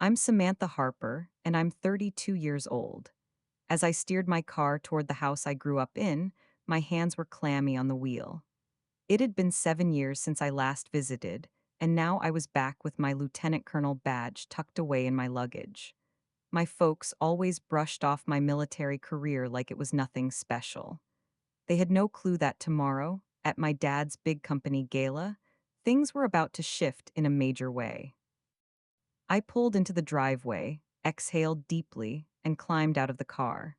I'm Samantha Harper, and I'm 32 years old. As I steered my car toward the house I grew up in, my hands were clammy on the wheel. It had been 7 years since I last visited, and now I was back with my lieutenant colonel badge tucked away in my luggage. My folks always brushed off my military career like it was nothing special. They had no clue that tomorrow, at my dad's big company gala, things were about to shift in a major way. I pulled into the driveway, exhaled deeply, and climbed out of the car.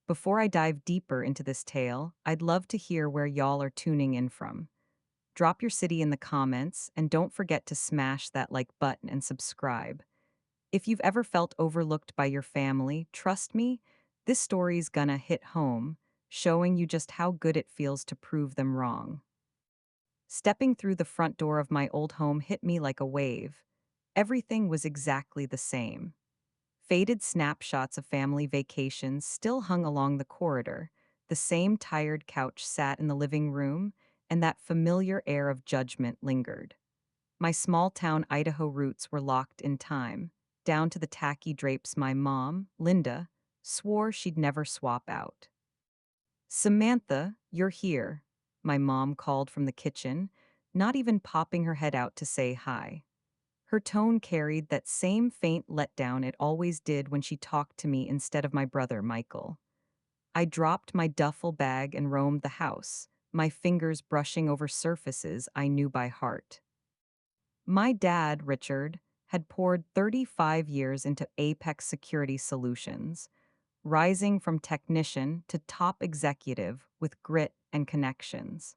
Before I dive deeper into this tale, I'd love to hear where y'all are tuning in from. Drop your city in the comments, and don't forget to smash that like button and subscribe. If you've ever felt overlooked by your family, trust me, this story's gonna hit home, showing you just how good it feels to prove them wrong. Stepping through the front door of my old home hit me like a wave. Everything was exactly the same. Faded snapshots of family vacations still hung along the corridor, the same tired couch sat in the living room, and that familiar air of judgment lingered. My small town Idaho roots were locked in time, down to the tacky drapes my mom, Linda, swore she'd never swap out. Samantha, you're here, my mom called from the kitchen, not even popping her head out to say hi. Her tone carried that same faint letdown it always did when she talked to me instead of my brother, Michael. I dropped my duffel bag and roamed the house, my fingers brushing over surfaces I knew by heart. My dad, Richard, had poured 35 years into Apex Security Solutions, rising from technician to top executive with grit and connections.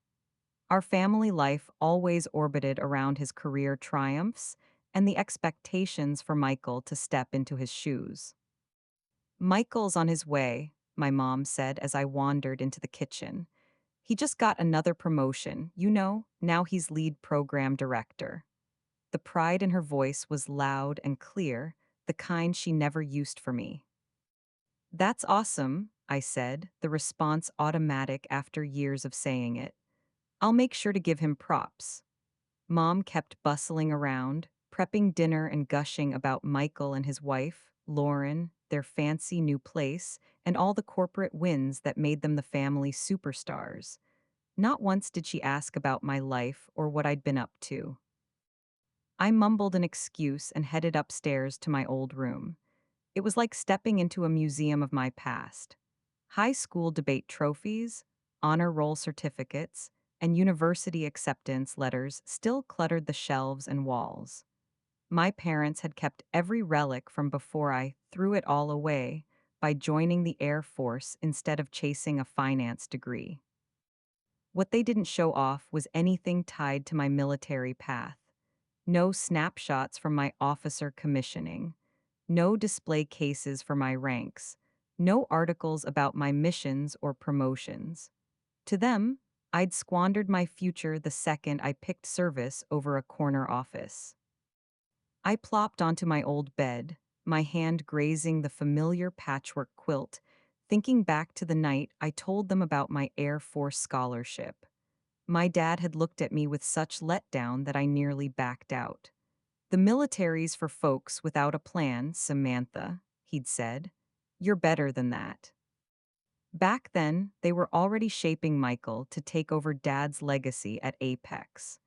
Our family life always orbited around his career triumphs and the expectations for Michael to step into his shoes. Michael's on his way, my mom said as I wandered into the kitchen. He just got another promotion, now he's lead program director. The pride in her voice was loud and clear, the kind she never used for me. That's awesome, I said, the response automatic after years of saying it. I'll make sure to give him props. Mom kept bustling around, prepping dinner and gushing about Michael and his wife, Lauren, their fancy new place, and all the corporate wins that made them the family superstars. Not once did she ask about my life or what I'd been up to. I mumbled an excuse and headed upstairs to my old room. It was like stepping into a museum of my past. High school debate trophies, honor roll certificates, and university acceptance letters still cluttered the shelves and walls. My parents had kept every relic from before I threw it all away by joining the Air Force instead of chasing a finance degree. What they didn't show off was anything tied to my military path. No snapshots from my officer commissioning, no display cases for my ranks, no articles about my missions or promotions. To them, I'd squandered my future the second I picked service over a corner office. I plopped onto my old bed, my hand grazing the familiar patchwork quilt, thinking back to the night I told them about my Air Force scholarship. My dad had looked at me with such letdown that I nearly backed out. The military's for folks without a plan, Samantha, he'd said. You're better than that. Back then, they were already shaping Michael to take over Dad's legacy at Apex.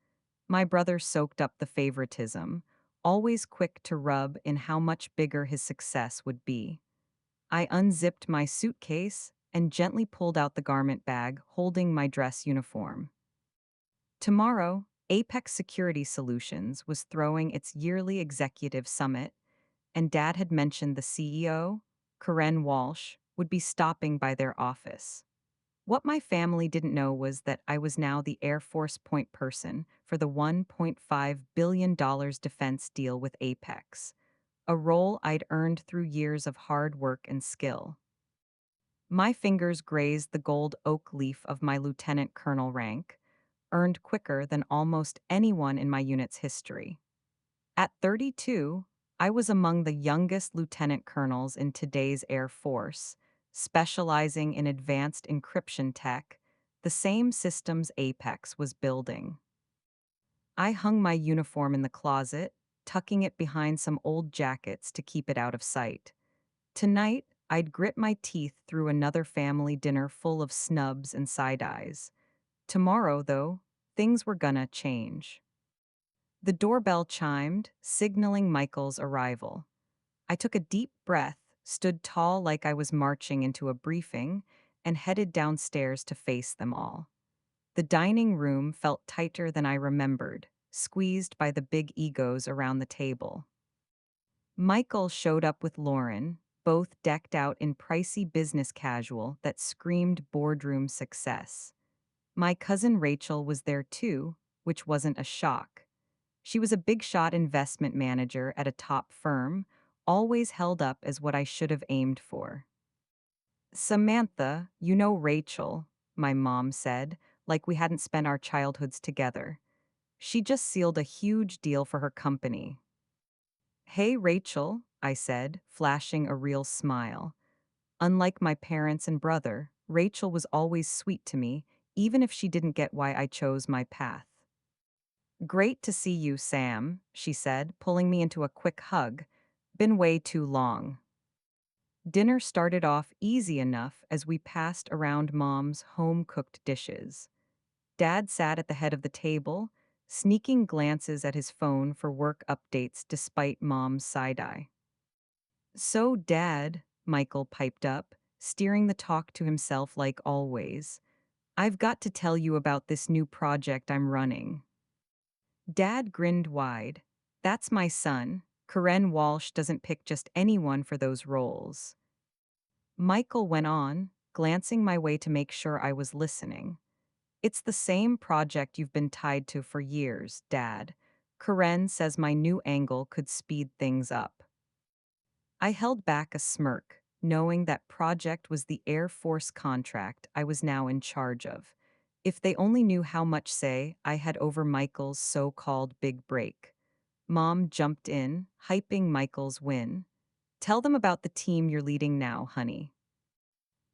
My brother soaked up the favoritism, always quick to rub in how much bigger his success would be. I unzipped my suitcase and gently pulled out the garment bag holding my dress uniform. Tomorrow, Apex Security Solutions was throwing its yearly executive summit, and Dad had mentioned the CEO, Karen Walsh, would be stopping by their office. What my family didn't know was that I was now the Air Force point person for the $1.5 billion defense deal with Apex, a role I'd earned through years of hard work and skill. My fingers grazed the gold oak leaf of my lieutenant colonel rank, earned quicker than almost anyone in my unit's history. At 32, I was among the youngest lieutenant colonels in today's Air Force, specializing in advanced encryption tech, the same systems Apex was building. I hung my uniform in the closet, tucking it behind some old jackets to keep it out of sight. Tonight, I'd grit my teeth through another family dinner full of snubs and side eyes. Tomorrow, though, things were gonna change. The doorbell chimed, signaling Michael's arrival. I took a deep breath, stood tall like I was marching into a briefing, and headed downstairs to face them all. The dining room felt tighter than I remembered, squeezed by the big egos around the table. Michael showed up with Lauren, both decked out in pricey business casual that screamed boardroom success. My cousin Rachel was there too, which wasn't a shock. She was a big shot investment manager at a top firm, always held up as what I should have aimed for. Samantha, you know Rachel, my mom said, like we hadn't spent our childhoods together. She just sealed a huge deal for her company. Hey, Rachel, I said, flashing a real smile. Unlike my parents and brother, Rachel was always sweet to me, even if she didn't get why I chose my path. Great to see you, Sam, she said, pulling me into a quick hug. Been way too long. Dinner started off easy enough as we passed around Mom's home cooked dishes. Dad sat at the head of the table, sneaking glances at his phone for work updates despite Mom's side eye. So, Dad, Michael piped up, steering the talk to himself like always, I've got to tell you about this new project I'm running. Dad grinned wide. That's my son. Karen Walsh doesn't pick just anyone for those roles. Michael went on, glancing my way to make sure I was listening. It's the same project you've been tied to for years, Dad. Karen says my new angle could speed things up. I held back a smirk, knowing that project was the Air Force contract I was now in charge of. If they only knew how much say I had over Michael's so-called big break. Mom jumped in, hyping Michael's win. Tell them about the team you're leading now, honey.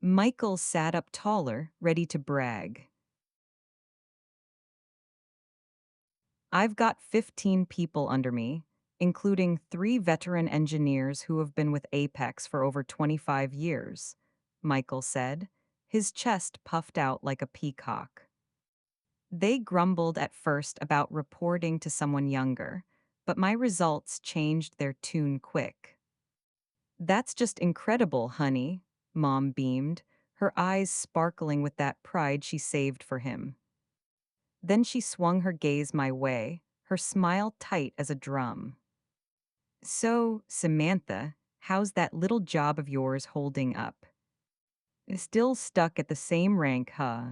Michael sat up taller, ready to brag. I've got 15 people under me, including 3 veteran engineers who have been with Apex for over 25 years, Michael said, his chest puffed out like a peacock. They grumbled at first about reporting to someone younger, but my results changed their tune quick. That's just incredible, honey, Mom beamed, her eyes sparkling with that pride she saved for him. Then she swung her gaze my way, her smile tight as a drum. So, Samantha, how's that little job of yours holding up? Still stuck at the same rank, huh?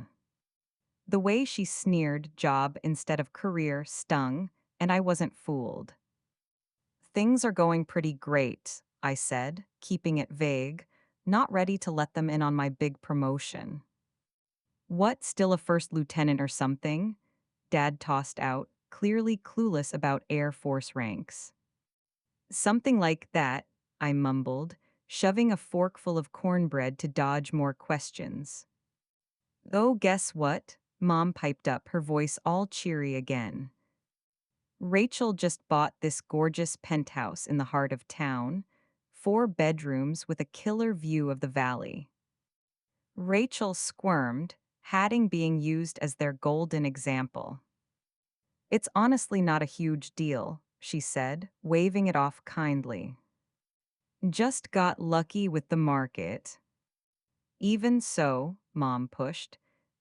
The way she sneered job instead of career stung, and I wasn't fooled. Things are going pretty great, I said, keeping it vague, not ready to let them in on my big promotion. What, still a first lieutenant or something? Dad tossed out, clearly clueless about Air Force ranks. Something like that, I mumbled, shoving a forkful of cornbread to dodge more questions. Oh, guess what? Mom piped up, her voice all cheery again. Rachel just bought this gorgeous penthouse in the heart of town, 4 bedrooms with a killer view of the valley. Rachel squirmed, Hatting being used as their golden example. It's honestly not a huge deal, she said, waving it off kindly. Just got lucky with the market. Even so, Mom pushed,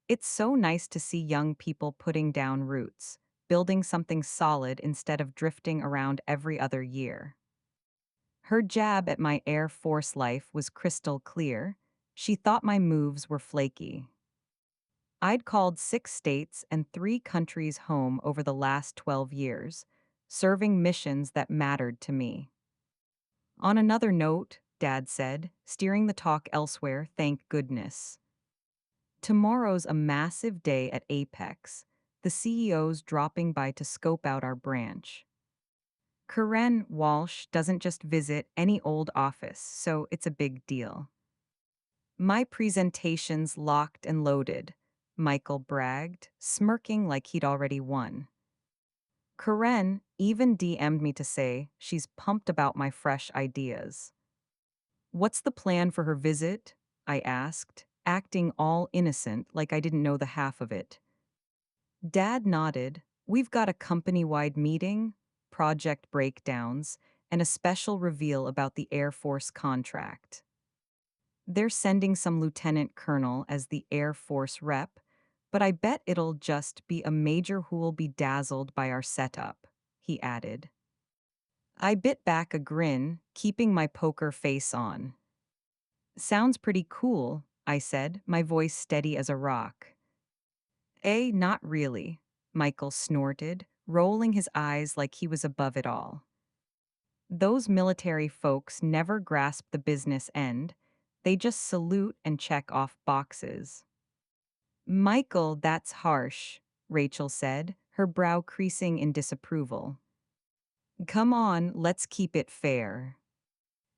it's so nice to see young people putting down roots, building something solid instead of drifting around every other year. Her jab at my Air Force life was crystal clear. She thought my moves were flaky. I'd called 6 states and 3 countries home over the last 12 years, serving missions that mattered to me. On another note, Dad said, steering the talk elsewhere, thank goodness. Tomorrow's a massive day at Apex, the CEO's dropping by to scope out our branch. Karen Walsh doesn't just visit any old office, so it's a big deal. My presentation's locked and loaded, Michael bragged, smirking like he'd already won. Karen even DM'd me to say she's pumped about my fresh ideas. What's the plan for her visit? I asked, acting all innocent like I didn't know the half of it. Dad nodded. We've got a company wide meeting, project breakdowns, and a special reveal about the Air Force contract. They're sending some lieutenant colonel as the Air Force rep, but I bet it'll just be a major who'll be dazzled by our setup, he added. I bit back a grin, keeping my poker face on. Sounds pretty cool, I said, my voice steady as a rock. Not really, Michael snorted, rolling his eyes like he was above it all. Those military folks never grasp the business end, they just salute and check off boxes. Michael, that's harsh, Rachel said, her brow creasing in disapproval. Come on, let's keep it fair.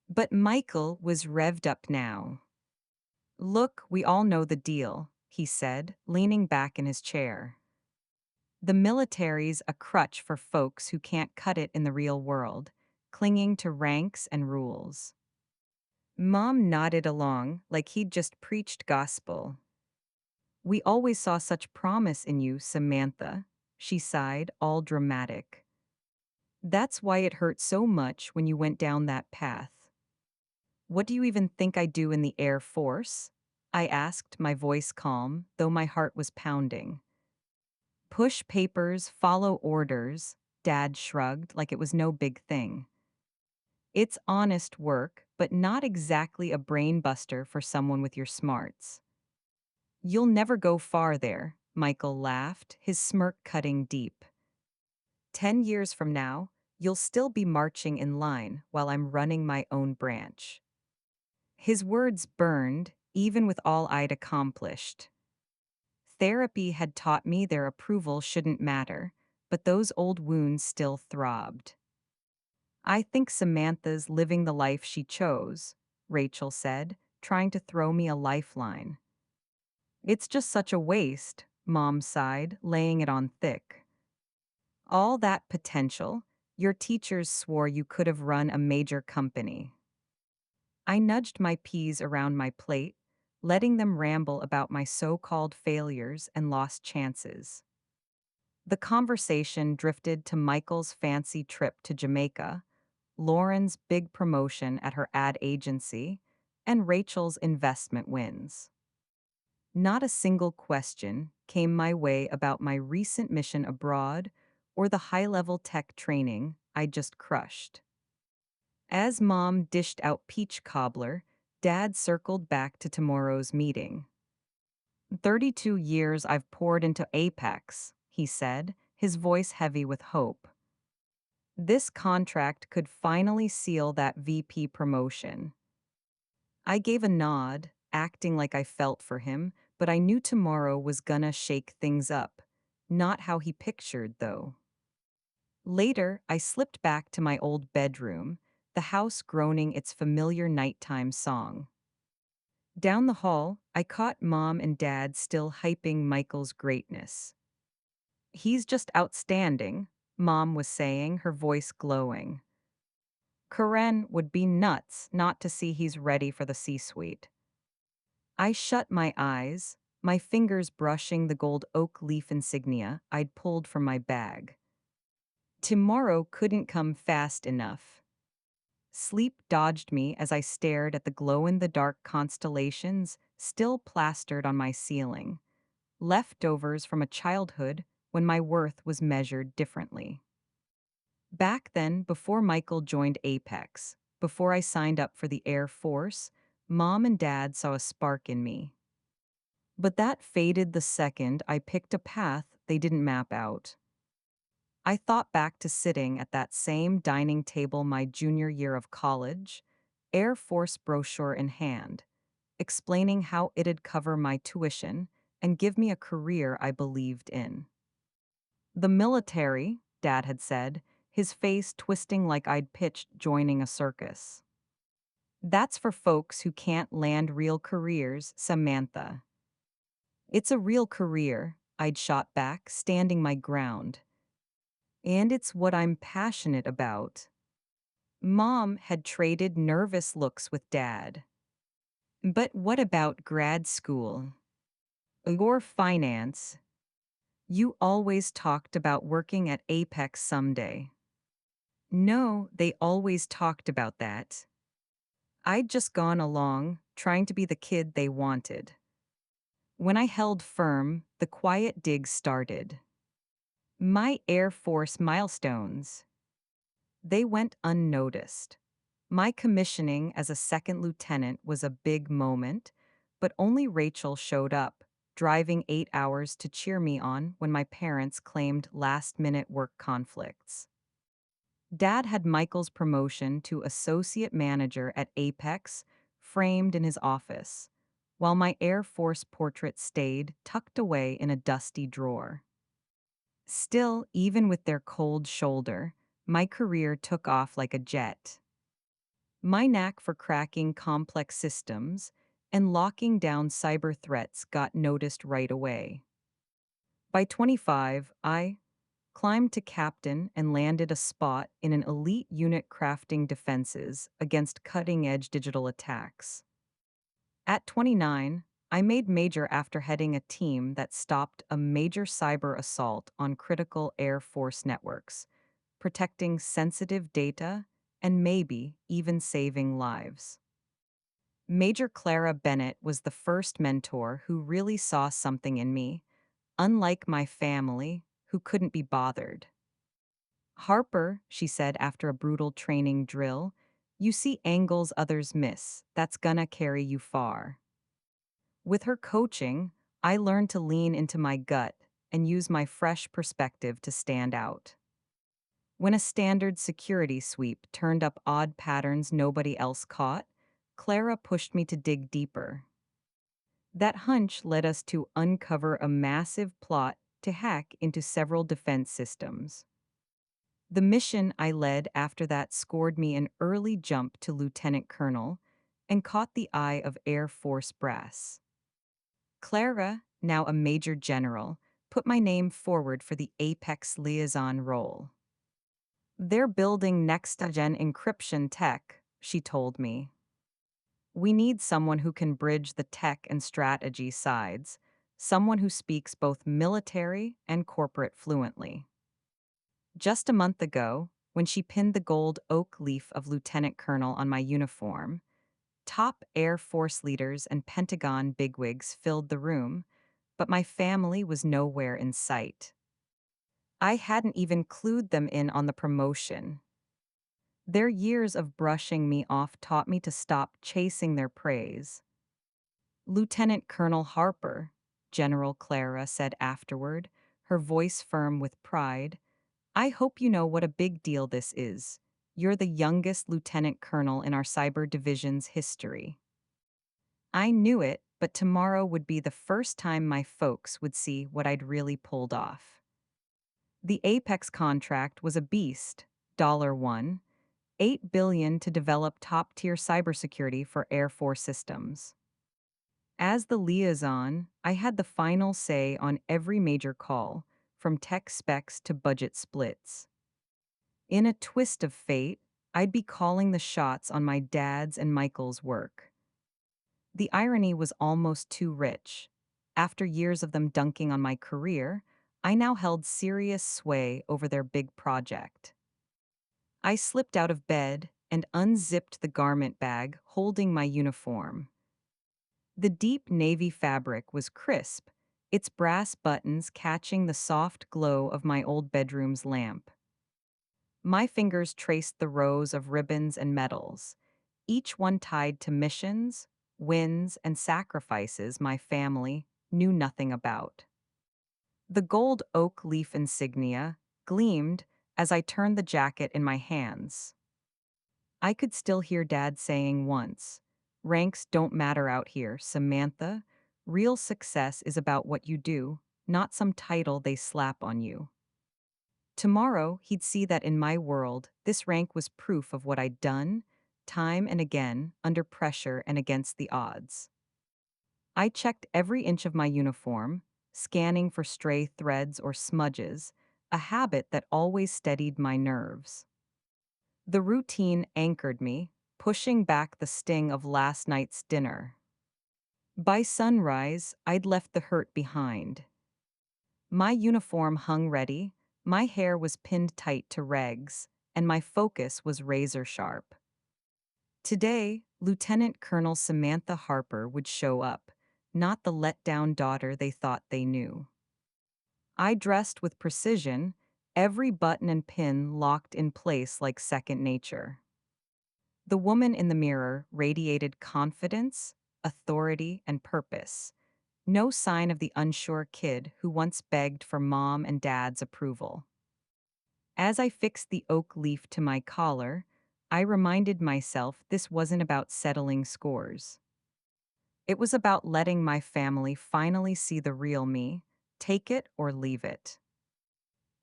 But Michael was revved up now. Look, we all know the deal, he said, leaning back in his chair. The military's a crutch for folks who can't cut it in the real world, clinging to ranks and rules. Mom nodded along like he'd just preached gospel. We always saw such promise in you, Samantha, she sighed, all dramatic. That's why it hurt so much when you went down that path. What do you even think I do in the Air Force? I asked, my voice calm, though my heart was pounding. Push papers, follow orders, Dad shrugged like it was no big thing. It's honest work, but not exactly a brain buster for someone with your smarts. You'll never go far there, Michael laughed, his smirk cutting deep. 10 years from now, you'll still be marching in line while I'm running my own branch. His words burned, even with all I'd accomplished. Therapy had taught me their approval shouldn't matter, but those old wounds still throbbed. I think Samantha's living the life she chose, Rachel said, trying to throw me a lifeline. It's just such a waste, Mom sighed, laying it on thick. All that potential, your teachers swore you could have run a major company. I nudged my peas around my plate, letting them ramble about my so-called failures and lost chances. The conversation drifted to Michael's fancy trip to Jamaica, Lauren's big promotion at her ad agency, and Rachel's investment wins. Not a single question came my way about my recent mission abroad or the high-level tech training I just crushed. As Mom dished out peach cobbler, Dad circled back to tomorrow's meeting. 32 years I've poured into Apex, he said, his voice heavy with hope. This contract could finally seal that VP promotion. I gave a nod, acting like I felt for him, but I knew tomorrow was gonna shake things up. Not how he pictured, though. Later, I slipped back to my old bedroom, the house groaning its familiar nighttime song. Down the hall, I caught Mom and Dad still hyping Michael's greatness. He's just outstanding, Mom was saying, her voice glowing. Karen would be nuts not to see he's ready for the C-suite. I shut my eyes, my fingers brushing the gold oak leaf insignia I'd pulled from my bag. Tomorrow couldn't come fast enough. Sleep dodged me as I stared at the glow-in-the-dark constellations still plastered on my ceiling, leftovers from a childhood when my worth was measured differently. Back then, before Michael joined Apex, before I signed up for the Air Force, Mom and Dad saw a spark in me. But that faded the second I picked a path they didn't map out. I thought back to sitting at that same dining table my junior year of college, Air Force brochure in hand, explaining how it'd cover my tuition and give me a career I believed in. The military, Dad had said, his face twisting like I'd pitched joining a circus. That's for folks who can't land real careers, Samantha. It's a real career, I'd shot back, standing my ground. And it's what I'm passionate about. Mom had traded nervous looks with Dad. But what about grad school? Or finance? You always talked about working at Apex someday. No, they always talked about that. I'd just gone along, trying to be the kid they wanted. When I held firm, the quiet dig started. My Air Force milestones. They went unnoticed. My commissioning as a second lieutenant was a big moment, but only Rachel showed up, driving 8 hours to cheer me on when my parents claimed last minute work conflicts. Dad had Michael's promotion to associate manager at Apex framed in his office, while my Air Force portrait stayed tucked away in a dusty drawer. Still, even with their cold shoulder, my career took off like a jet. My knack for cracking complex systems and locking down cyber threats got noticed right away. By 25, I climbed to captain and landed a spot in an elite unit crafting defenses against cutting edge digital attacks. At 29, I made major after heading a team that stopped a major cyber assault on critical Air Force networks, protecting sensitive data and maybe even saving lives. Major Clara Bennett was the first mentor who really saw something in me, unlike my family, who couldn't be bothered. Harper, she said after a brutal training drill, you see angles others miss. That's gonna carry you far. With her coaching, I learned to lean into my gut and use my fresh perspective to stand out. When a standard security sweep turned up odd patterns nobody else caught, Clara pushed me to dig deeper. That hunch led us to uncover a massive plot to hack into several defense systems. The mission I led after that scored me an early jump to lieutenant colonel and caught the eye of Air Force brass. Clara, now a major general, put my name forward for the Apex liaison role. They're building next-gen encryption tech, she told me. We need someone who can bridge the tech and strategy sides, someone who speaks both military and corporate fluently. Just a month ago, when she pinned the gold oak leaf of lieutenant colonel on my uniform, top Air Force leaders and Pentagon bigwigs filled the room, but my family was nowhere in sight. I hadn't even clued them in on the promotion. Their years of brushing me off taught me to stop chasing their praise. Lieutenant Colonel Harper, General Clara said afterward, her voice firm with pride, I hope you know what a big deal this is. You're the youngest lieutenant colonel in our cyber division's history. I knew it, but tomorrow would be the first time my folks would see what I'd really pulled off. The Apex contract was a beast, $1, $8 billion to develop top-tier cybersecurity for Air Force systems. As the liaison, I had the final say on every major call, from tech specs to budget splits. In a twist of fate, I'd be calling the shots on my dad's and Michael's work. The irony was almost too rich. After years of them dunking on my career, I now held serious sway over their big project. I slipped out of bed and unzipped the garment bag holding my uniform. The deep navy fabric was crisp, its brass buttons catching the soft glow of my old bedroom's lamp. My fingers traced the rows of ribbons and medals, each one tied to missions, wins, and sacrifices my family knew nothing about. The gold oak leaf insignia gleamed as I turned the jacket in my hands. I could still hear Dad saying once, ranks don't matter out here, Samantha. Real success is about what you do, not some title they slap on you. Tomorrow, he'd see that in my world, this rank was proof of what I'd done, time and again, under pressure and against the odds. I checked every inch of my uniform, scanning for stray threads or smudges, a habit that always steadied my nerves. The routine anchored me, pushing back the sting of last night's dinner. By sunrise, I'd left the hurt behind. My uniform hung ready, my hair was pinned tight to regs, and my focus was razor sharp. Today, Lieutenant Colonel Samantha Harper would show up, not the let-down daughter they thought they knew. I dressed with precision, every button and pin locked in place like second nature. The woman in the mirror radiated confidence, authority, and purpose. No sign of the unsure kid who once begged for mom and dad's approval. As I fixed the oak leaf to my collar, I reminded myself this wasn't about settling scores. It was about letting my family finally see the real me, take it or leave it.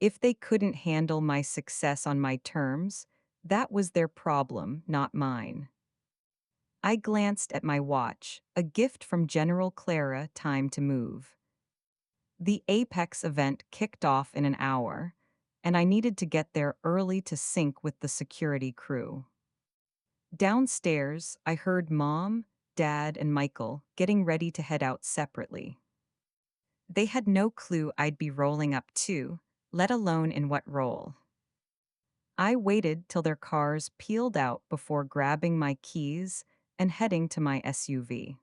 If they couldn't handle my success on my terms, that was their problem, not mine. I glanced at my watch, a gift from General Clara, time to move. The Apex event kicked off in an hour, and I needed to get there early to sync with the security crew. Downstairs, I heard Mom, Dad, and Michael getting ready to head out separately. They had no clue I'd be rolling up too, let alone in what role. I waited till their cars peeled out before grabbing my keys and heading to my SUV.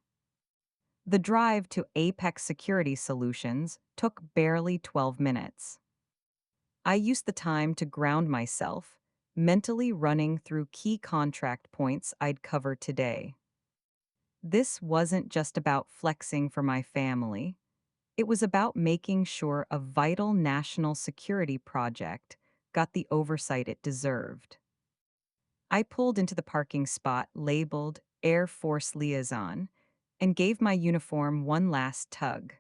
The drive to Apex Security Solutions took barely 12 minutes. I used the time to ground myself, mentally running through key contract points I'd cover today. This wasn't just about flexing for my family. It was about making sure a vital national security project got the oversight it deserved. I pulled into the parking spot labeled Air Force Liaison and gave my uniform one last tug.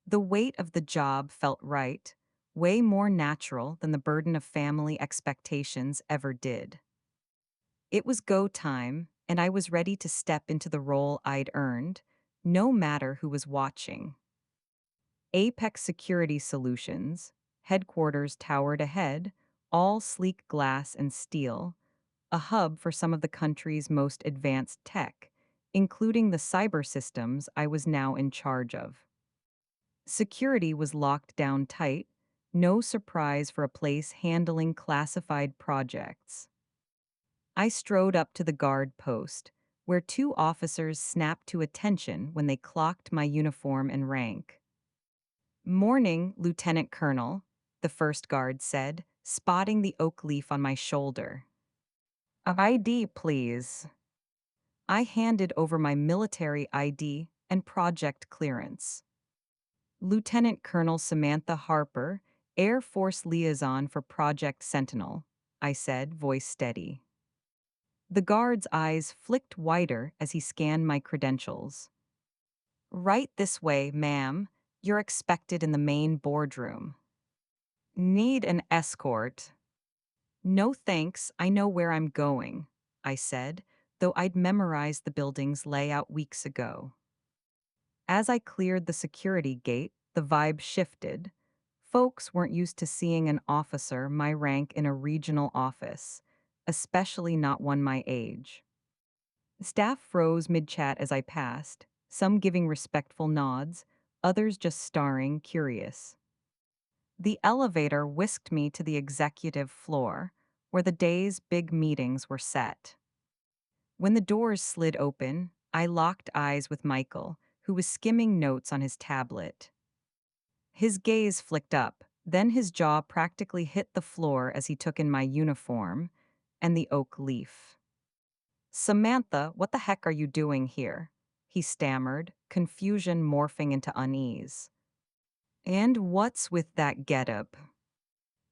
The weight of the job felt right, way more natural than the burden of family expectations ever did. It was go time, and I was ready to step into the role I'd earned, no matter who was watching. Apex Security Solutions, headquarters towered ahead, all sleek glass and steel, a hub for some of the country's most advanced tech, including the cyber systems I was now in charge of. Security was locked down tight, no surprise for a place handling classified projects. I strode up to the guard post, where two officers snapped to attention when they clocked my uniform and rank. "Morning, Lieutenant Colonel," the first guard said, spotting the oak leaf on my shoulder. "ID, please." I handed over my military ID and project clearance. "Lieutenant Colonel Samantha Harper, Air Force Liaison for Project Sentinel," I said, voice steady. The guard's eyes flicked wider as he scanned my credentials. "Right this way, ma'am. You're expected in the main boardroom." "Need an escort?" "No thanks, I know where I'm going," I said, though I'd memorized the building's layout weeks ago. As I cleared the security gate, the vibe shifted. Folks weren't used to seeing an officer my rank in a regional office, especially not one my age. Staff froze mid-chat as I passed, some giving respectful nods, others just staring, curious. The elevator whisked me to the executive floor, where the day's big meetings were set. When the doors slid open, I locked eyes with Michael, who was skimming notes on his tablet. His gaze flicked up, then his jaw practically hit the floor as he took in my uniform and the oak leaf. "Samantha, what the heck are you doing here?" he stammered, confusion morphing into unease. "And what's with that getup?"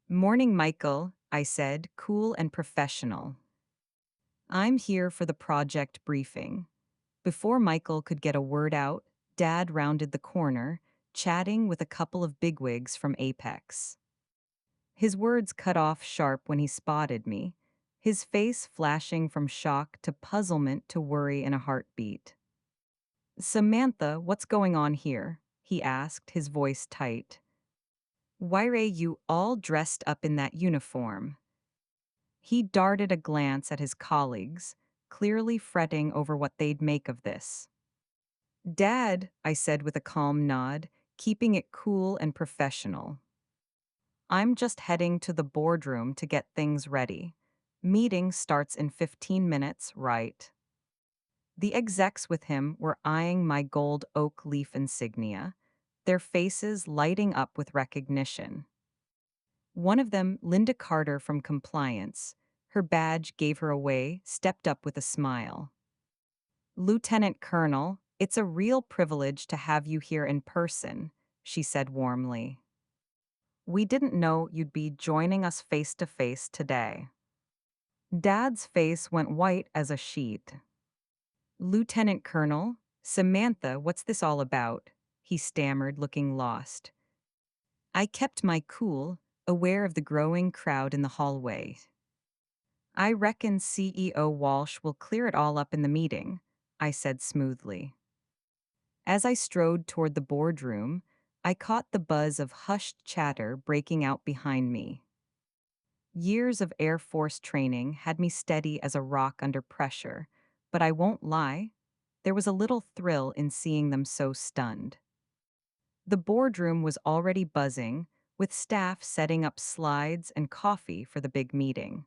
"Morning, Michael," I said, cool and professional. "I'm here for the project briefing." Before Michael could get a word out, Dad rounded the corner, chatting with a couple of bigwigs from Apex. His words cut off sharp when he spotted me, his face flashing from shock to puzzlement to worry in a heartbeat. "Samantha, what's going on here?" he asked, his voice tight. Why are you all dressed up in that uniform? He darted a glance at his colleagues, clearly fretting over what they'd make of this. Dad, I said with a calm nod, keeping it cool and professional. I'm just heading to the boardroom to get things ready. Meeting starts in 15 minutes, right? The execs with him were eyeing my gold oak leaf insignia, their faces lighting up with recognition. One of them, Linda Carter from Compliance, her badge gave her away, stepped up with a smile. Lieutenant Colonel, it's a real privilege to have you here in person, she said warmly. We didn't know you'd be joining us face to face today. Dad's face went white as a sheet. Lieutenant Colonel, Samantha, what's this all about? He stammered, looking lost. I kept my cool, aware of the growing crowd in the hallway. I reckon CEO Walsh will clear it all up in the meeting, I said smoothly. As I strode toward the boardroom, I caught the buzz of hushed chatter breaking out behind me. Years of Air Force training had me steady as a rock under pressure, but I won't lie, there was a little thrill in seeing them so stunned. The boardroom was already buzzing, with staff setting up slides and coffee for the big meeting.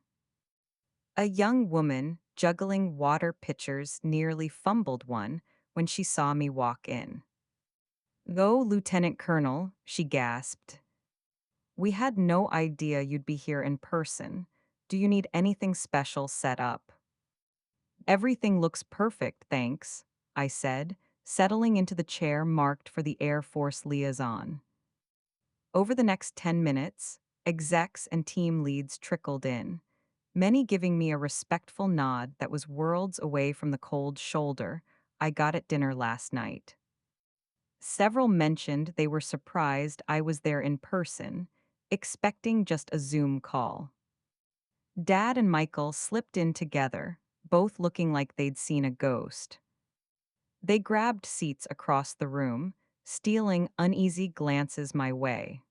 A young woman, juggling water pitchers, nearly fumbled one when she saw me walk in. "Go, Lieutenant Colonel," she gasped. "We had no idea you'd be here in person. Do you need anything special set up?" "Everything looks perfect, thanks," I said, settling into the chair marked for the Air Force liaison. Over the next 10 minutes, execs and team leads trickled in, many giving me a respectful nod that was worlds away from the cold shoulder I got at dinner last night. Several mentioned they were surprised I was there in person, expecting just a Zoom call. Dad and Michael slipped in together, both looking like they'd seen a ghost. They grabbed seats across the room, stealing uneasy glances my way.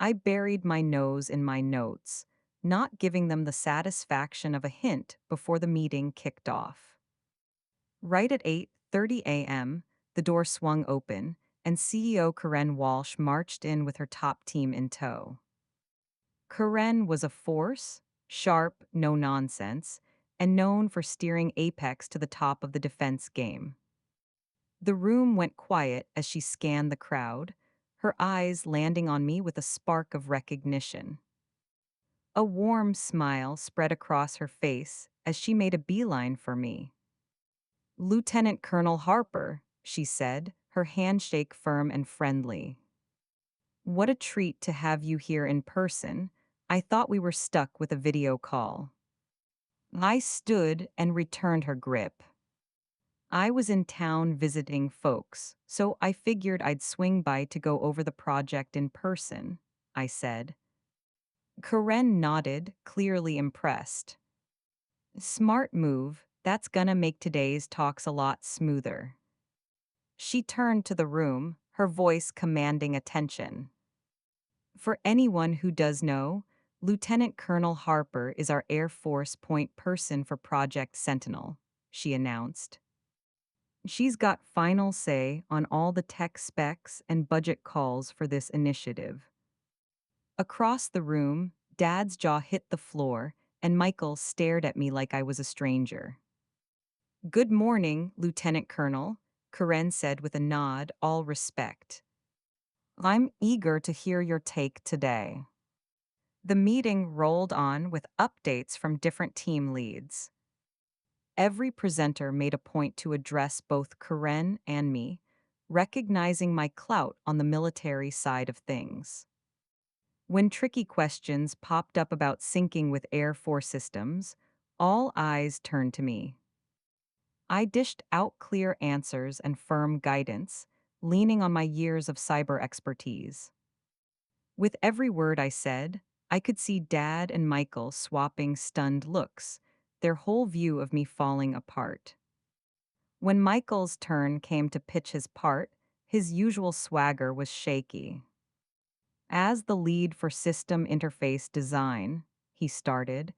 I buried my nose in my notes, not giving them the satisfaction of a hint before the meeting kicked off. Right at 8:30 a.m., the door swung open, and CEO Karen Walsh marched in with her top team in tow. Karen was a force, sharp, no nonsense, and known for steering Apex to the top of the defense game. The room went quiet as she scanned the crowd, her eyes landing on me with a spark of recognition. A warm smile spread across her face as she made a beeline for me. "Lieutenant Colonel Harper," she said, her handshake firm and friendly. "What a treat to have you here in person. I thought we were stuck with a video call." I stood and returned her grip. I was in town visiting folks, so I figured I'd swing by to go over the project in person, I said. Karen nodded, clearly impressed. "Smart move, that's gonna make today's talks a lot smoother." She turned to the room, her voice commanding attention. "For anyone who does know, Lieutenant Colonel Harper is our Air Force point person for Project Sentinel," she announced. "She's got final say on all the tech specs and budget calls for this initiative." Across the room, Dad's jaw hit the floor, and Michael stared at me like I was a stranger. "Good morning, Lieutenant Colonel," Karen said with a nod, all respect. "I'm eager to hear your take today." The meeting rolled on with updates from different team leads. Every presenter made a point to address both Karen and me, recognizing my clout on the military side of things. When tricky questions popped up about syncing with Air Force systems, all eyes turned to me. I dished out clear answers and firm guidance, leaning on my years of cyber expertise. With every word I said, I could see Dad and Michael swapping stunned looks, their whole view of me falling apart. When Michael's turn came to pitch his part, his usual swagger was shaky. As the lead for system interface design, he started,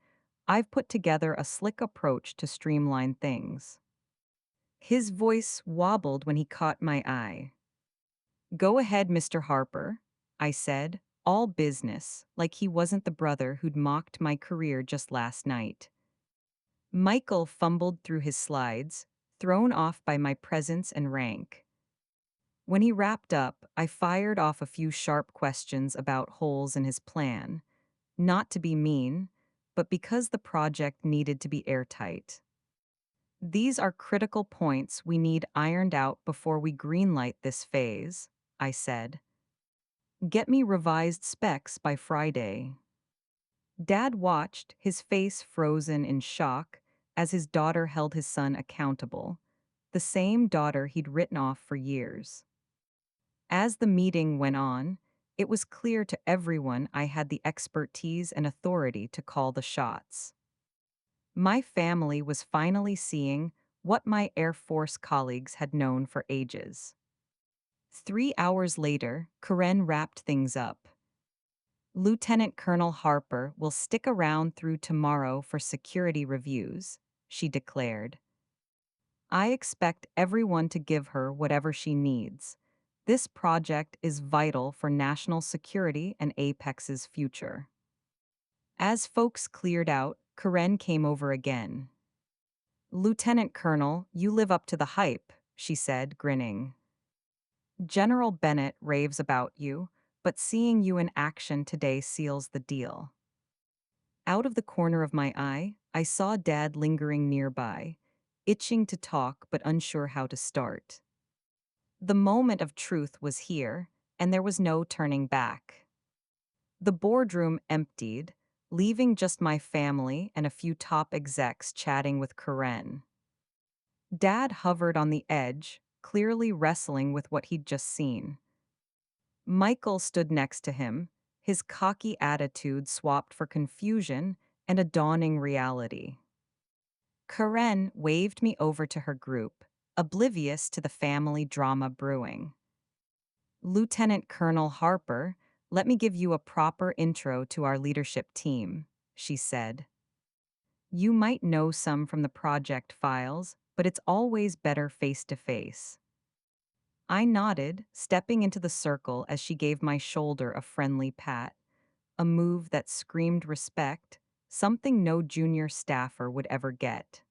I've put together a slick approach to streamline things. His voice wobbled when he caught my eye. Go ahead, Mr. Harper, I said, all business, like he wasn't the brother who'd mocked my career just last night. Michael fumbled through his slides, thrown off by my presence and rank. When he wrapped up, I fired off a few sharp questions about holes in his plan, not to be mean, but because the project needed to be airtight. These are critical points we need ironed out before we greenlight this phase, I said. Get me revised specs by Friday. Dad watched, his face frozen in shock, as his daughter held his son accountable, the same daughter he'd written off for years. As the meeting went on, it was clear to everyone I had the expertise and authority to call the shots. My family was finally seeing what my Air Force colleagues had known for ages. 3 hours later, Karen wrapped things up. Lieutenant Colonel Harper will stick around through tomorrow for security reviews, she declared. I expect everyone to give her whatever she needs. This project is vital for national security and Apex's future. As folks cleared out, Karen came over again. Lieutenant Colonel, you live up to the hype, she said, grinning. General Bennett raves about you, but seeing you in action today seals the deal. Out of the corner of my eye, I saw Dad lingering nearby, itching to talk but unsure how to start. The moment of truth was here, and there was no turning back. The boardroom emptied, leaving just my family and a few top execs chatting with Karen. Dad hovered on the edge, clearly wrestling with what he'd just seen. Michael stood next to him, his cocky attitude swapped for confusion and a dawning reality. Karen waved me over to her group, oblivious to the family drama brewing. Lieutenant Colonel Harper, let me give you a proper intro to our leadership team, she said. You might know some from the project files, but it's always better face to face. I nodded, stepping into the circle as she gave my shoulder a friendly pat, a move that screamed respect, something no junior staffer would ever get.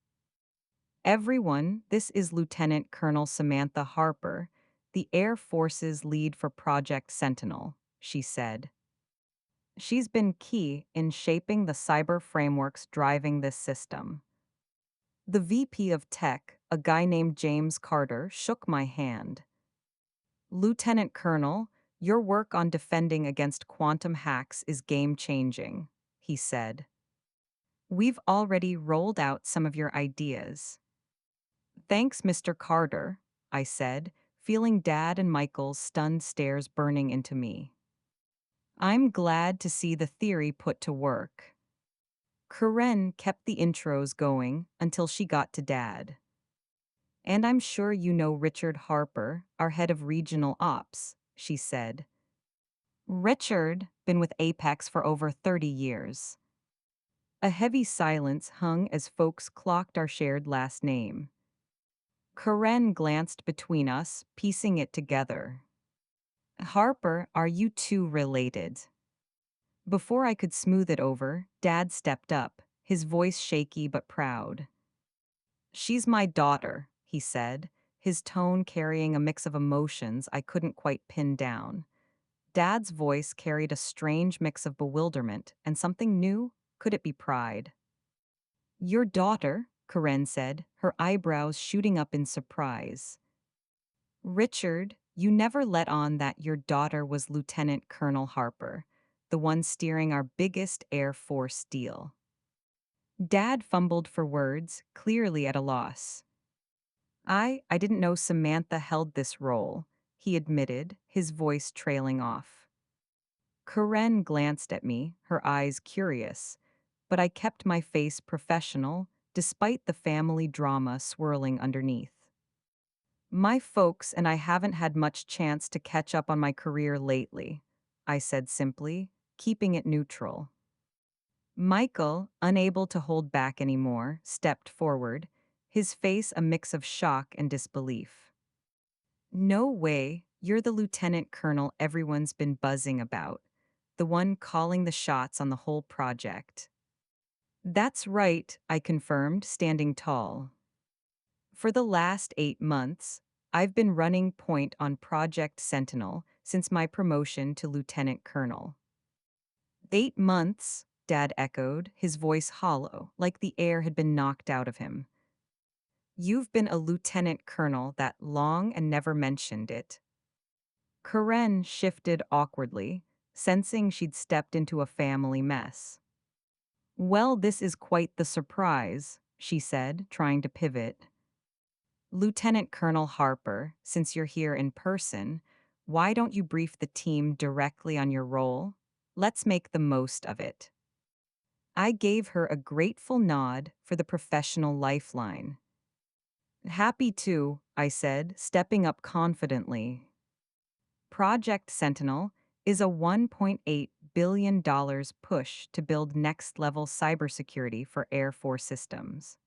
Everyone, this is Lieutenant Colonel Samantha Harper, the Air Force's lead for Project Sentinel, she said. She's been key in shaping the cyber frameworks driving this system. The VP of Tech, a guy named James Carter, shook my hand. Lieutenant Colonel, your work on defending against quantum hacks is game-changing, he said. We've already rolled out some of your ideas. Thanks, Mr. Carter, I said, feeling Dad and Michael's stunned stares burning into me. I'm glad to see the theory put to work. Karen kept the intros going until she got to Dad. And I'm sure you know Richard Harper, our head of regional ops, she said. Richard, been with Apex for over 30 years. A heavy silence hung as folks clocked our shared last name. Karen glanced between us, piecing it together. Harper, are you two related? Before I could smooth it over, Dad stepped up, his voice shaky but proud. She's my daughter, he said, his tone carrying a mix of emotions I couldn't quite pin down. Dad's voice carried a strange mix of bewilderment and something new. Could it be pride? Your daughter, Karen said, her eyebrows shooting up in surprise. Richard, you never let on that your daughter was Lieutenant Colonel Harper, the one steering our biggest Air Force deal. Dad fumbled for words, clearly at a loss. I didn't know Samantha held this role, he admitted, his voice trailing off. Karen glanced at me, her eyes curious, but I kept my face professional, despite the family drama swirling underneath. My folks and I haven't had much chance to catch up on my career lately, I said simply, keeping it neutral. Michael, unable to hold back anymore, stepped forward, his face a mix of shock and disbelief. No way, you're the lieutenant colonel everyone's been buzzing about, the one calling the shots on the whole project. That's right, I confirmed, standing tall. For the last 8 months, I've been running point on Project Sentinel since my promotion to lieutenant colonel. 8 months, Dad echoed, his voice hollow, like the air had been knocked out of him. You've been a lieutenant colonel that long and never mentioned it. Karen shifted awkwardly, sensing she'd stepped into a family mess. Well, this is quite the surprise, she said, trying to pivot. Lieutenant Colonel Harper, since you're here in person, why don't you brief the team directly on your role? Let's make the most of it. I gave her a grateful nod for the professional lifeline. Happy to, I said, stepping up confidently. Project Sentinel is a $1.8 billion push to build next level cybersecurity for Air Force systems.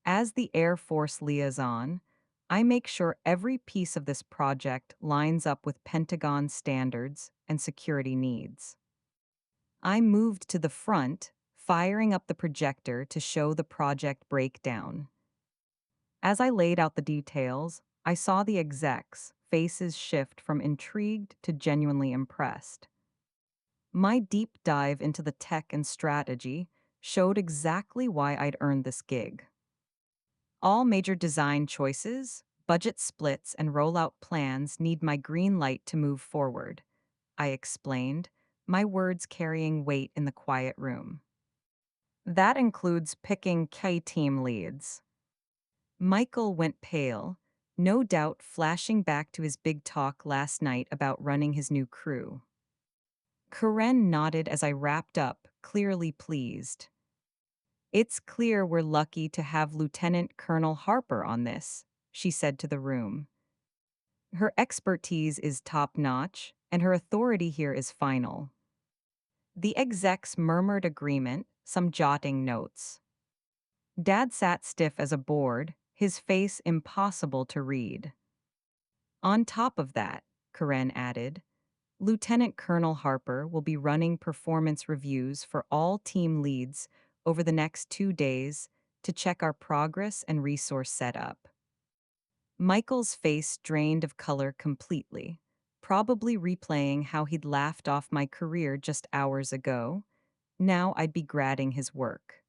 As the Air Force liaison, I make sure every piece of this project lines up with Pentagon standards and security needs. I moved to the front, firing up the projector to show the project breakdown. As I laid out the details, I saw the execs' faces shift from intrigued to genuinely impressed. My deep dive into the tech and strategy showed exactly why I'd earned this gig. All major design choices, budget splits, and rollout plans need my green light to move forward, I explained, my words carrying weight in the quiet room. That includes picking K team leads. Michael went pale, no doubt flashing back to his big talk last night about running his new crew. Karen nodded as I wrapped up, clearly pleased. It's clear we're lucky to have Lieutenant Colonel Harper on this, she said to the room. Her expertise is top notch, and her authority here is final. The execs murmured agreement, some jotting notes. Dad sat stiff as a board, his face impossible to read. On top of that, Karen added, Lieutenant Colonel Harper will be running performance reviews for all team leads over the next 2 days to check our progress and resource setup. Michael's face drained of color completely, probably replaying how he'd laughed off my career just hours ago. Now I'd be grading his work.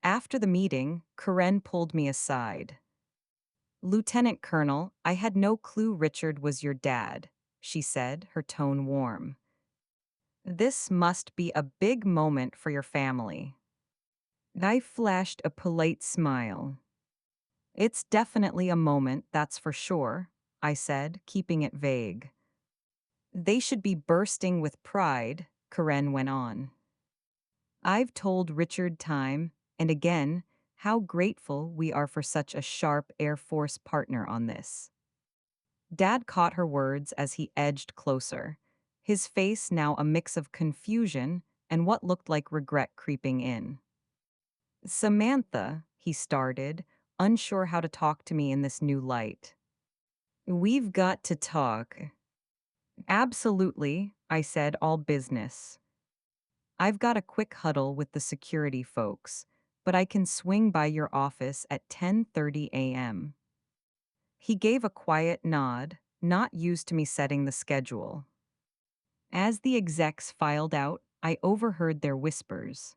After the meeting, Karen pulled me aside. Lieutenant Colonel, I had no clue Richard was your dad, she said, her tone warm. This must be a big moment for your family. I flashed a polite smile. It's definitely a moment, that's for sure, I said, keeping it vague. They should be bursting with pride, Karen went on. I've told Richard time and again how grateful we are for such a sharp Air Force partner on this. Dad caught her words as he edged closer, his face now a mix of confusion and what looked like regret creeping in. Samantha, he started, unsure how to talk to me in this new light. We've got to talk. Absolutely, I said, all business. I've got a quick huddle with the security folks, but I can swing by your office at 10:30 a.m. He gave a quiet nod, not used to me setting the schedule. As the execs filed out, I overheard their whispers.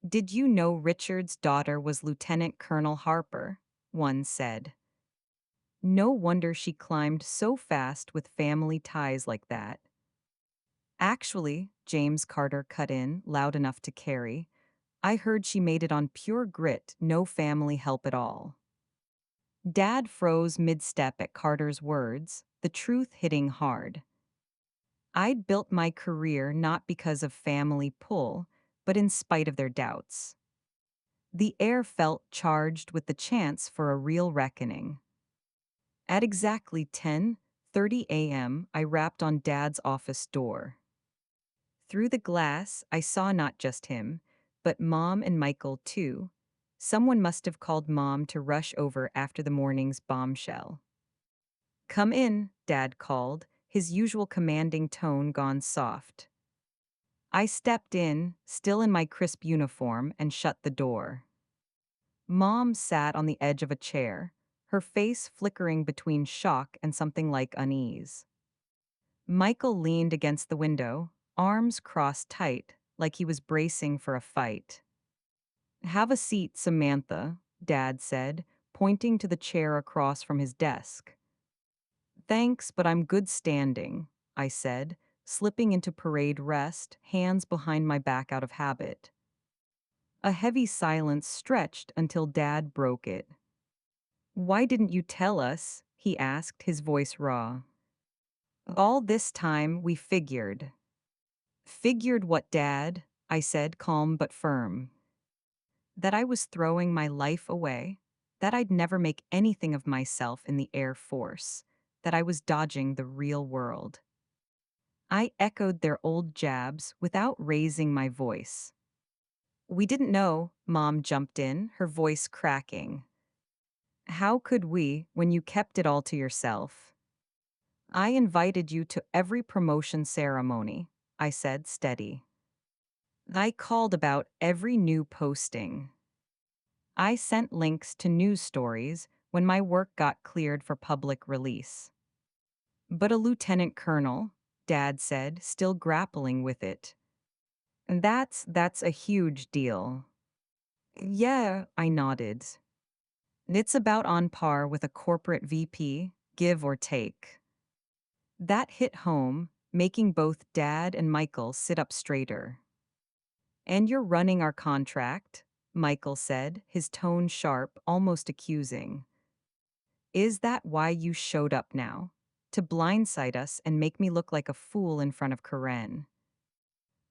Did you know Richard's daughter was Lieutenant Colonel Harper? One said. No wonder she climbed so fast with family ties like that. Actually, James Carter cut in, loud enough to carry, I heard she made it on pure grit, no family help at all. Dad froze mid-step at Carter's words, the truth hitting hard. I'd built my career not because of family pull, but in spite of their doubts. The air felt charged with the chance for a real reckoning. At exactly 10, 8:30 a.m., I rapped on Dad's office door. Through the glass, I saw not just him, but Mom and Michael, too. Someone must have called Mom to rush over after the morning's bombshell. "Come in," Dad called, his usual commanding tone gone soft. I stepped in, still in my crisp uniform, and shut the door. Mom sat on the edge of a chair, her face flickering between shock and something like unease. Michael leaned against the window, arms crossed tight, like he was bracing for a fight. "Have a seat, Samantha," Dad said, pointing to the chair across from his desk. "Thanks, but I'm good standing," I said, slipping into parade rest, hands behind my back out of habit. A heavy silence stretched until Dad broke it. "Why didn't you tell us?" he asked, his voice raw. "All this time, we figured." "Figured what, Dad?" I said, calm but firm. "That I was throwing my life away, that I'd never make anything of myself in the Air Force, that I was dodging the real world." I echoed their old jabs without raising my voice. "We didn't know," Mom jumped in, her voice cracking. "How could we when you kept it all to yourself?" "I invited you to every promotion ceremony," I said, steady. "I called about every new posting. I sent links to news stories when my work got cleared for public release." "But a lieutenant colonel," Dad said, still grappling with it. "And that's a huge deal." "Yeah," I nodded. "It's about on par with a corporate VP, give or take." That hit home, making both Dad and Michael sit up straighter. "And you're running our contract," Michael said, his tone sharp, almost accusing. "Is that why you showed up now? To blindside us and make me look like a fool in front of Karen?"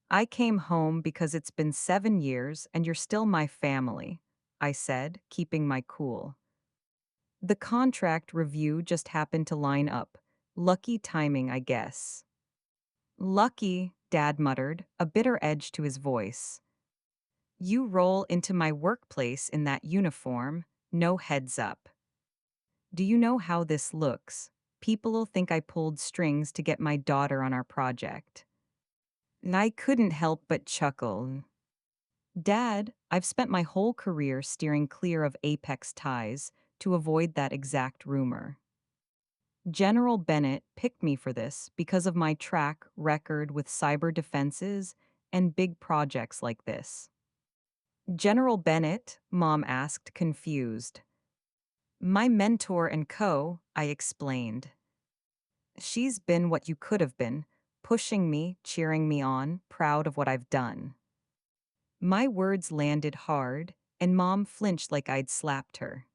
"I came home because it's been 7 years and you're still my family," I said, keeping my cool. "The contract review just happened to line up. Lucky timing, I guess." "Lucky," Dad muttered, a bitter edge to his voice. "You roll into my workplace in that uniform, no heads up. Do you know how this looks? People'll think I pulled strings to get my daughter on our project." And I couldn't help but chuckle. "Dad, I've spent my whole career steering clear of Apex ties to avoid that exact rumor. General Bennett picked me for this because of my track record with cyber defenses and big projects like this." "General Bennett?" Mom asked, confused. "My mentor and I explained. "She's been what you could have been, pushing me, cheering me on, proud of what I've done." My words landed hard, and Mom flinched like I'd slapped her.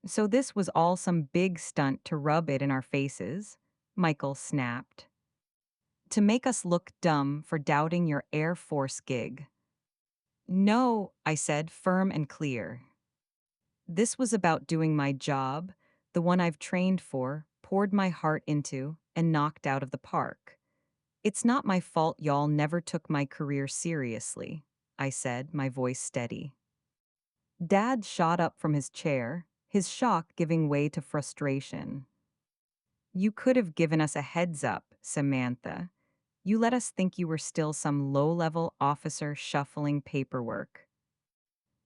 "So this was all some big stunt to rub it in our faces?" Michael snapped. "To make us look dumb for doubting your Air Force gig?" "No," I said, firm and clear. "This was about doing my job, the one I've trained for, poured my heart into, and knocked out of the park. It's not my fault y'all never took my career seriously," I said, my voice steady. Dad shot up from his chair, his shock giving way to frustration. "You could have given us a heads up, Samantha. You let us think you were still some low-level officer shuffling paperwork."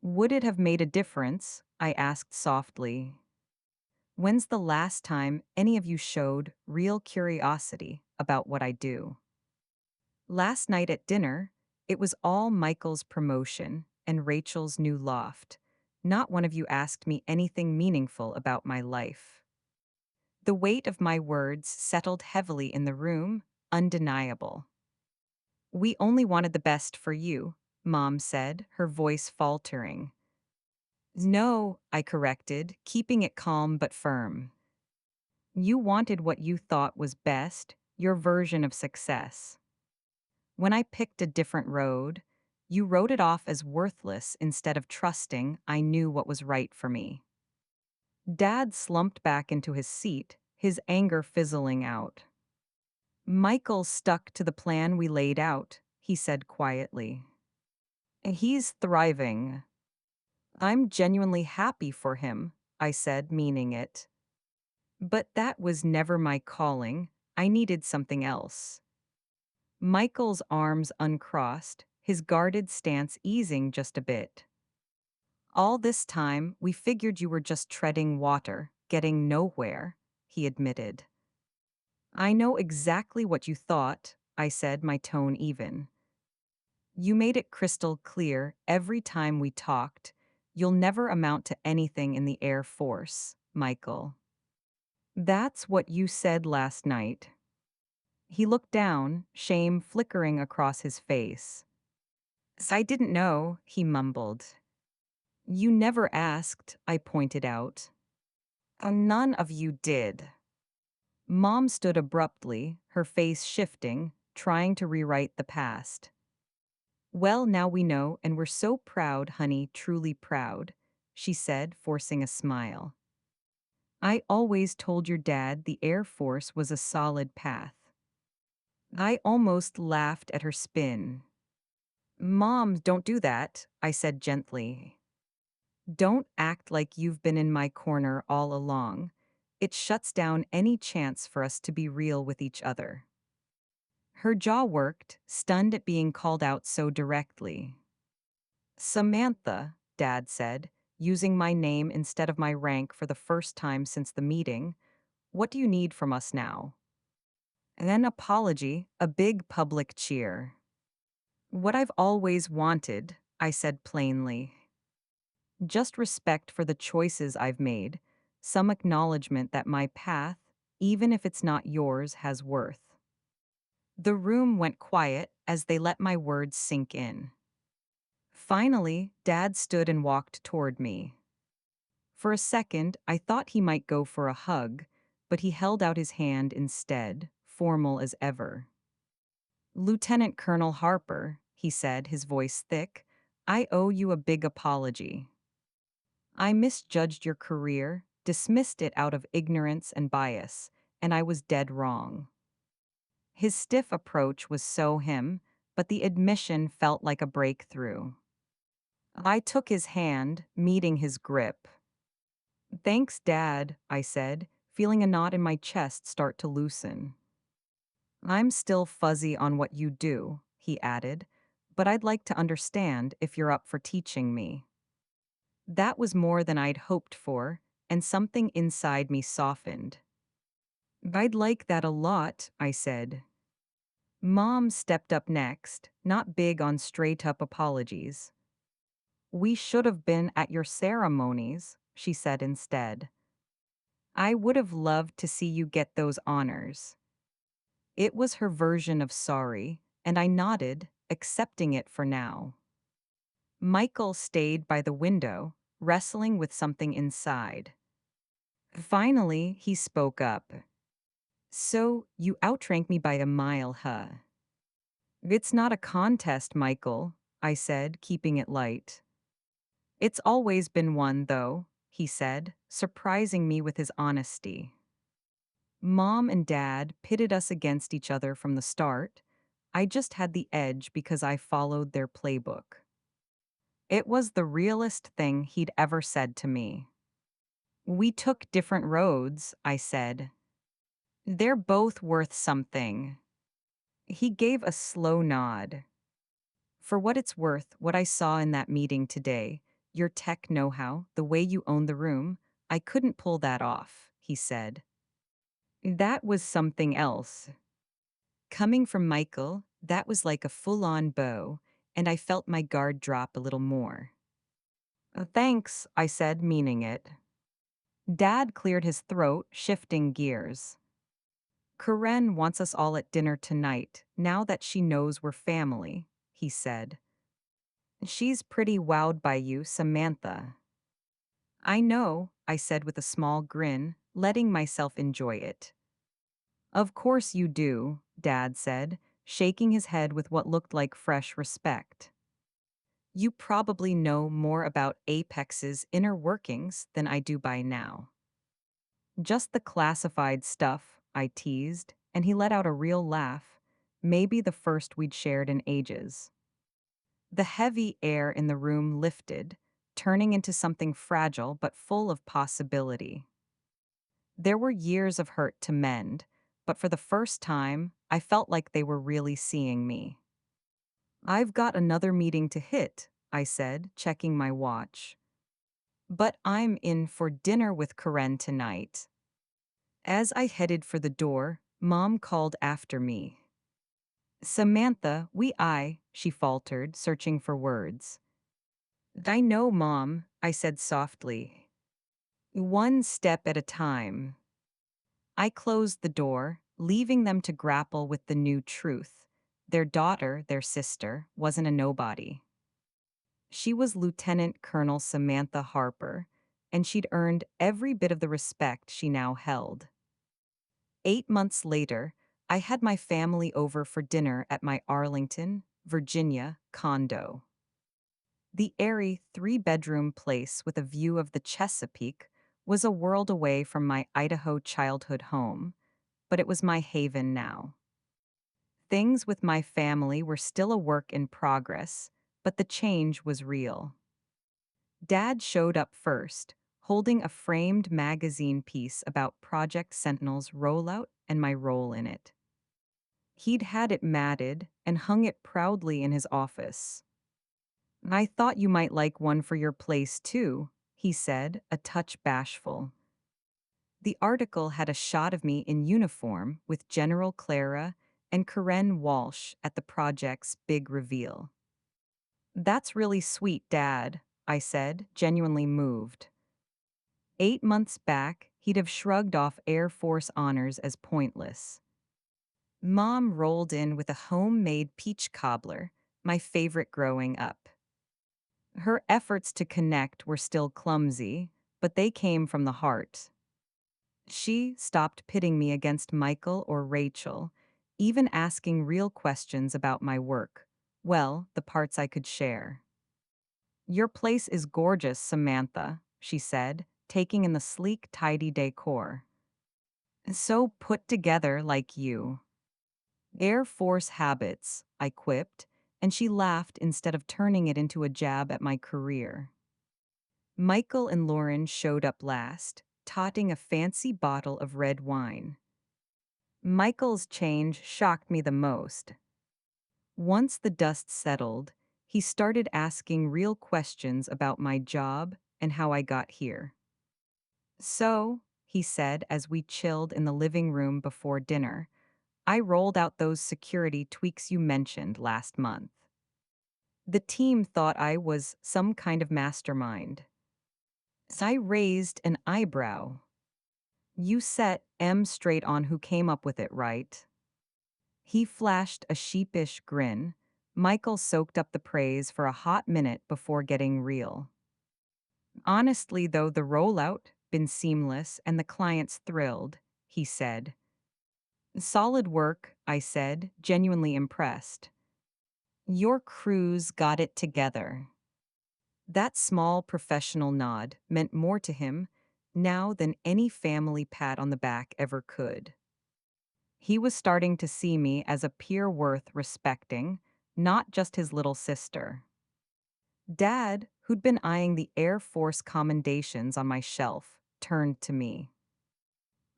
"Would it have made a difference?" I asked softly. "When's the last time any of you showed real curiosity about what I do?" "Last night at dinner, it was all Michael's promotion and Rachel's new loft. Not one of you asked me anything meaningful about my life." The weight of my words settled heavily in the room, undeniable. "We only wanted the best for you," Mom said, her voice faltering. "No," I corrected, keeping it calm but firm. "You wanted what you thought was best, your version of success. When I picked a different road, you wrote it off as worthless instead of trusting I knew what was right for me." Dad slumped back into his seat, his anger fizzling out. Michael stuck to the plan we laid out, he said quietly. He's thriving. I'm genuinely happy for him, I said, meaning it. But that was never my calling. I needed something else. Michael's arms uncrossed, his guarded stance easing just a bit. All this time, we figured you were just treading water, getting nowhere, he admitted. I know exactly what you thought, I said, my tone even. You made it crystal clear every time we talked. You'll never amount to anything in the Air Force, Michael. That's what you said last night. He looked down, shame flickering across his face. I didn't know, he mumbled. You never asked, I pointed out. None of you did. Mom stood abruptly, her face shifting, trying to rewrite the past. Well, now we know, and we're so proud, honey, truly proud, she said, forcing a smile. I always told your dad the Air Force was a solid path. I almost laughed at her spin. Mom, don't do that, I said gently. Don't act like you've been in my corner all along. It shuts down any chance for us to be real with each other. Her jaw worked, stunned at being called out so directly. Samantha, Dad said, using my name instead of my rank for the first time since the meeting, what do you need from us now? An apology, a big public cheer. What I've always wanted, I said plainly. Just respect for the choices I've made, some acknowledgement that my path, even if it's not yours, has worth. The room went quiet as they let my words sink in. Finally, Dad stood and walked toward me. For a second, I thought he might go for a hug, but he held out his hand instead, formal as ever. Lieutenant Colonel Harper, he said, his voice thick, I owe you a big apology. I misjudged your career, dismissed it out of ignorance and bias, and I was dead wrong. His stiff approach was so him, but the admission felt like a breakthrough. I took his hand, meeting his grip. Thanks, Dad, I said, feeling a knot in my chest start to loosen. I'm still fuzzy on what you do, he added, but I'd like to understand if you're up for teaching me. That was more than I'd hoped for, and something inside me softened. I'd like that a lot, I said. Mom stepped up next, not big on straight-up apologies. We should have been at your ceremonies, she said instead. I would have loved to see you get those honors. It was her version of sorry, and I nodded, accepting it for now. Michael stayed by the window, wrestling with something inside. Finally, he spoke up. So, you outrank me by a mile, huh? It's not a contest, Michael, I said, keeping it light. It's always been one, though, he said, surprising me with his honesty. Mom and Dad pitted us against each other from the start. I just had the edge because I followed their playbook. It was the realest thing he'd ever said to me. We took different roads, I said. They're both worth something. He gave a slow nod. For what it's worth, what I saw in that meeting today, your tech know-how, the way you own the room, I couldn't pull that off, he said. That was something else. Coming from Michael, that was like a full-on bow, and I felt my guard drop a little more. Thanks, I said, meaning it. Dad cleared his throat, shifting gears. Karen wants us all at dinner tonight, now that she knows we're family, he said. She's pretty wowed by you, Samantha. I know, I said with a small grin, letting myself enjoy it. Of course you do, Dad said, shaking his head with what looked like fresh respect. You probably know more about Apex's inner workings than I do by now. Just the classified stuff, I teased, and he let out a real laugh, maybe the first we'd shared in ages. The heavy air in the room lifted, turning into something fragile but full of possibility. There were years of hurt to mend, but for the first time, I felt like they were really seeing me. I've got another meeting to hit, I said, checking my watch. But I'm in for dinner with Karen tonight. As I headed for the door, Mom called after me. Samantha, she faltered, searching for words. I know, Mom, I said softly. One step at a time. I closed the door, leaving them to grapple with the new truth. Their daughter, their sister, wasn't a nobody. She was Lieutenant Colonel Samantha Harper, and she'd earned every bit of the respect she now held. 8 months later, I had my family over for dinner at my Arlington, Virginia condo. The airy three-bedroom place with a view of the Chesapeake was a world away from my Idaho childhood home, but it was my haven now. Things with my family were still a work in progress, but the change was real. Dad showed up first, holding a framed magazine piece about Project Sentinel's rollout and my role in it. He'd had it matted and hung it proudly in his office. I thought you might like one for your place too, he said, a touch bashful. The article had a shot of me in uniform with General Clara and Karen Walsh at the project's big reveal. That's really sweet, Dad, I said, genuinely moved. 8 months back, he'd have shrugged off Air Force honors as pointless. Mom rolled in with a homemade peach cobbler, my favorite growing up. Her efforts to connect were still clumsy, but they came from the heart. She stopped pitting me against Michael or Rachel, even asking real questions about my work. Well, the parts I could share. Your place is gorgeous, Samantha, she said, taking in the sleek, tidy decor. So put together like you. Air Force habits, I quipped, and she laughed instead of turning it into a jab at my career. Michael and Lauren showed up last, totting a fancy bottle of red wine. Michael's change shocked me the most. Once the dust settled, he started asking real questions about my job and how I got here. So, he said as we chilled in the living room before dinner, I rolled out those security tweaks you mentioned last month. The team thought I was some kind of mastermind. So I raised an eyebrow. You set M straight on who came up with it, right? He flashed a sheepish grin. Michael soaked up the praise for a hot minute before getting real. Honestly, though, the rollout been seamless and the clients thrilled, he said. Solid work, I said, genuinely impressed. Your crews got it together. That small professional nod meant more to him now than any family pat on the back ever could. He was starting to see me as a peer worth respecting, not just his little sister. Dad, who'd been eyeing the Air Force commendations on my shelf, turned to me.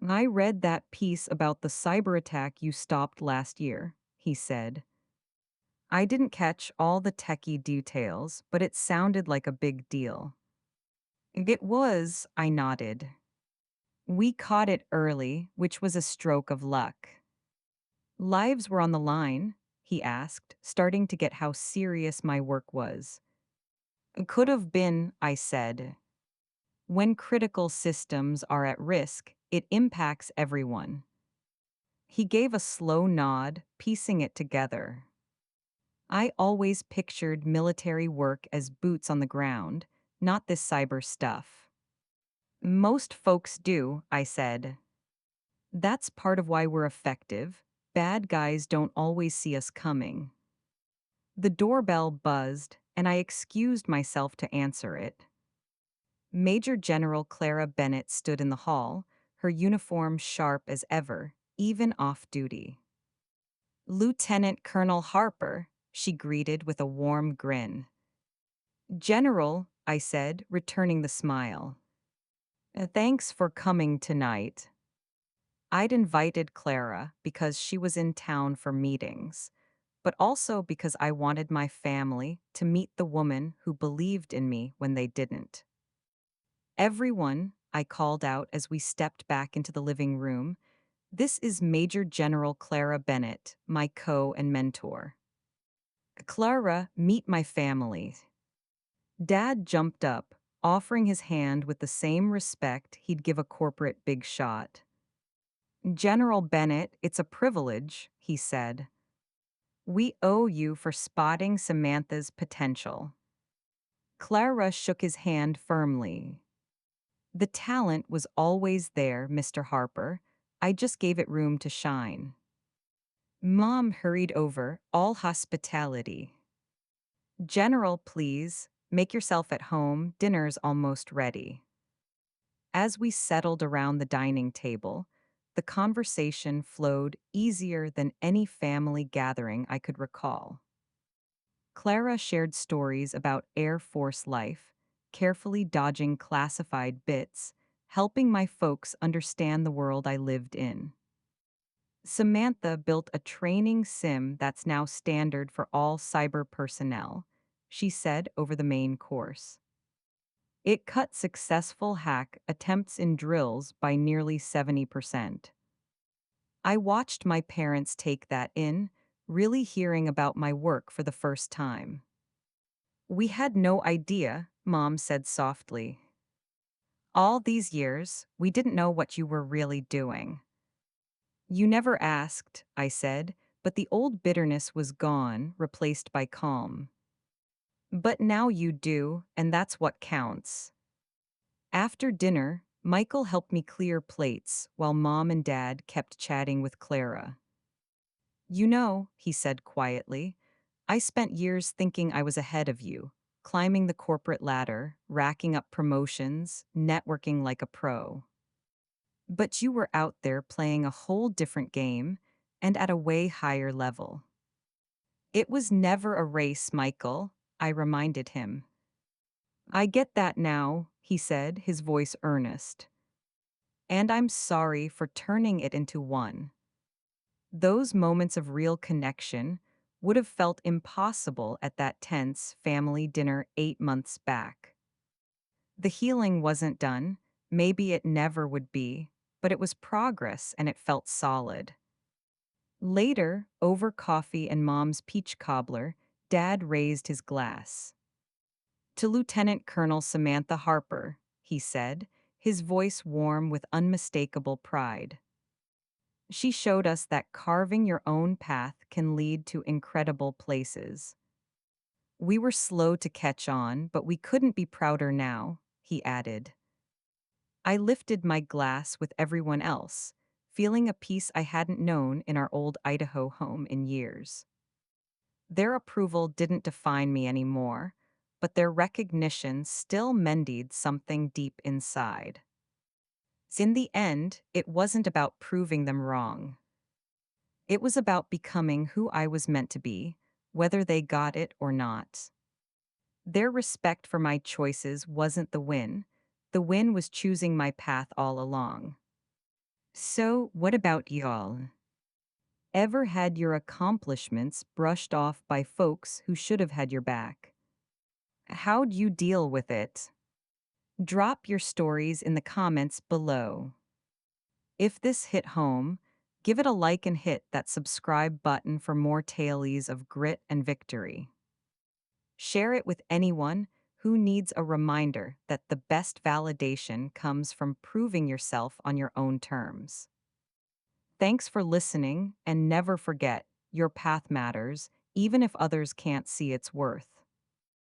I read that piece about the cyber attack you stopped last year, he said. I didn't catch all the techie details, but it sounded like a big deal. It was, I nodded. We caught it early, which was a stroke of luck. Lives were on the line, he asked, starting to get how serious my work was. Could have been, I said. When critical systems are at risk, it impacts everyone. He gave a slow nod, piecing it together. I always pictured military work as boots on the ground, not this cyber stuff. Most folks do, I said. That's part of why we're effective. Bad guys don't always see us coming. The doorbell buzzed, and I excused myself to answer it. Major General Clara Bennett stood in the hall, her uniform sharp as ever, even off duty. Lieutenant Colonel Harper, she greeted with a warm grin. General, I said, returning the smile. Thanks for coming tonight." I'd invited Clara because she was in town for meetings, but also because I wanted my family to meet the woman who believed in me when they didn't. "Everyone," I called out as we stepped back into the living room, "this is Major General Clara Bennett, my and mentor. Clara, meet my family." Dad jumped up, offering his hand with the same respect he'd give a corporate big shot. "General Bennett, it's a privilege," he said. "We owe you for spotting Samantha's potential." Clara shook his hand firmly. "The talent was always there, Mr. Harper. I just gave it room to shine." Mom hurried over, all hospitality. "General, please, make yourself at home. Dinner's almost ready." As we settled around the dining table, the conversation flowed easier than any family gathering I could recall. Clara shared stories about Air Force life, carefully dodging classified bits, helping my folks understand the world I lived in. Samantha built a training sim that's now standard for all cyber personnel, she said over the main course. It cut successful hack attempts in drills by nearly 70%. I watched my parents take that in, really hearing about my work for the first time. "We had no idea," Mom said softly. "All these years, we didn't know what you were really doing." "You never asked," I said, but the old bitterness was gone, replaced by calm. "But now you do, and that's what counts." After dinner, Michael helped me clear plates while Mom and Dad kept chatting with Clara. "You know," he said quietly, "I spent years thinking I was ahead of you, climbing the corporate ladder, racking up promotions, networking like a pro. But you were out there playing a whole different game and at a way higher level." "It was never a race, Michael," I reminded him. "I get that now," he said, his voice earnest. "And I'm sorry for turning it into one." Those moments of real connection would have felt impossible at that tense family dinner 8 months back. The healing wasn't done, maybe it never would be, but it was progress and it felt solid. Later, over coffee and Mom's peach cobbler, Dad raised his glass. "To Lieutenant Colonel Samantha Harper," he said, his voice warm with unmistakable pride. "She showed us that carving your own path can lead to incredible places." "We were slow to catch on, but we couldn't be prouder now," he added. I lifted my glass with everyone else, feeling a peace I hadn't known in our old Idaho home in years. Their approval didn't define me anymore, but their recognition still mended something deep inside. In the end, it wasn't about proving them wrong. It was about becoming who I was meant to be, whether they got it or not. Their respect for my choices wasn't the win. The win was choosing my path all along. So, what about y'all? Ever had your accomplishments brushed off by folks who should have had your back? How'd you deal with it? Drop your stories in the comments below. If this hit home, give it a like and hit that subscribe button for more tales of grit and victory. Share it with anyone who needs a reminder that the best validation comes from proving yourself on your own terms. Thanks for listening, and never forget, your path matters, even if others can't see its worth.